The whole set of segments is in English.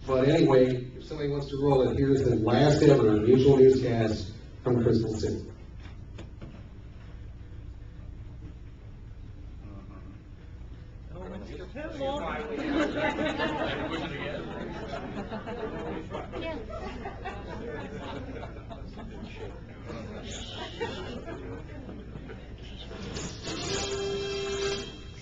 But anyway, if somebody wants to roll it, here's the last ever Mutual Newscast from Crystal City.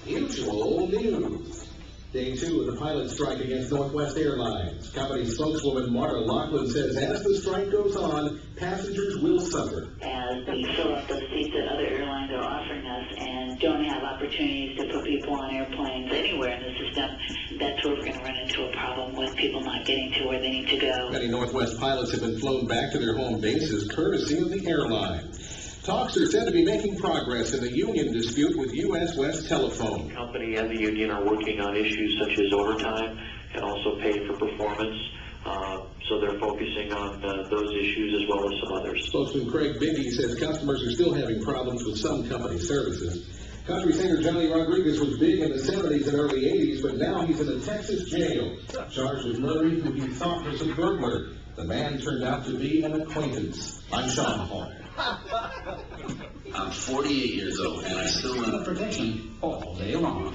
Mutual News. Day 2 of the pilot strike against Northwest Airlines. Company spokeswoman Marta Loughlin says as the strike goes on, passengers will suffer. As we fill up those seats that other airlines are offering us and don't have opportunities to put people on airplanes anywhere in the system, that's where we're going to run into a problem with people not getting to where they need to go. Many Northwest pilots have been flown back to their home bases courtesy of the airline. Talks are said to be making progress in the union dispute with U.S. West Telephone. The company and the union are working on issues such as overtime and also pay for performance. So they're focusing on those issues as well as some others. Spokesman Craig Biggie says customers are still having problems with some company services. Country singer Johnny Rodriguez was big in the 70s and early 80s, but now he's in a Texas jail, charged with murdering who he thought was a burglar. The man turned out to be an acquaintance. I'm Sean Hall. I'm 48 years old, and I still run a protection all day long.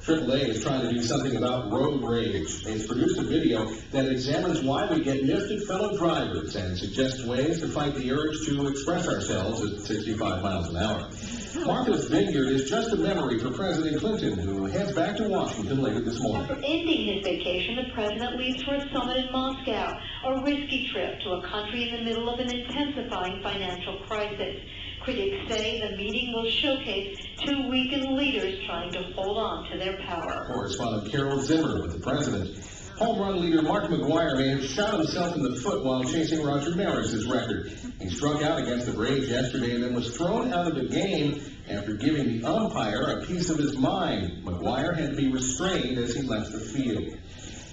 AAA is trying to do something about road rage. It's produced a video that examines why we get miffed at fellow drivers and suggests ways to fight the urge to express ourselves at 65 miles an hour. Martha's Vineyard is just a memory for President Clinton, who heads back to Washington later this morning. After ending his vacation, the president leaves for a summit in Moscow, a risky trip to a country in the middle of an intensifying financial crisis. Critics say the meeting will showcase two weakened leaders trying to hold on to their power. Correspondent Carol Zimmer with the president. Home run leader Mark McGwire may have shot himself in the foot while chasing Roger Maris's record. He struck out against the Braves yesterday and then was thrown out of the game after giving the umpire a piece of his mind. McGwire had to be restrained as he left the field.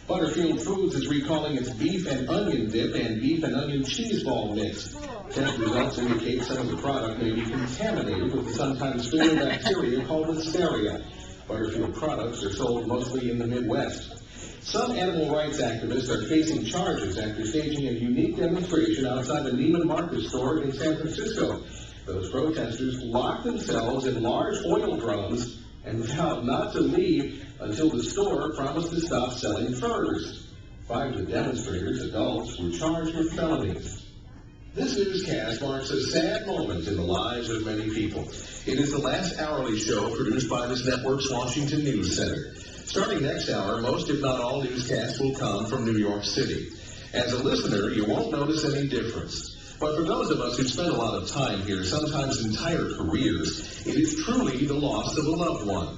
Butterfield Foods is recalling its beef and onion dip and beef and onion cheese ball mix. Test results indicate some of the product may be contaminated with the sometimes fatal bacteria called Listeria. Butterfield products are sold mostly in the Midwest. Some animal rights activists are facing charges after staging a unique demonstration outside the Neiman Marcus store in San Francisco. Those protesters locked themselves in large oil drums and vowed not to leave until the store promised to stop selling furs. 5 of the demonstrators, adults, were charged with felonies. This newscast marks a sad moment in the lives of many people. It is the last hourly show produced by this network's Washington News Center. Starting next hour, most if not all newscasts will come from New York City. As a listener, you won't notice any difference. But for those of us who spend a lot of time here, sometimes entire careers, it is truly the loss of a loved one.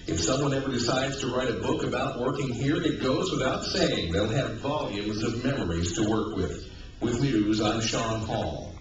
If someone ever decides to write a book about working here, it goes without saying they'll have volumes of memories to work with. With news, I'm Sean Hall.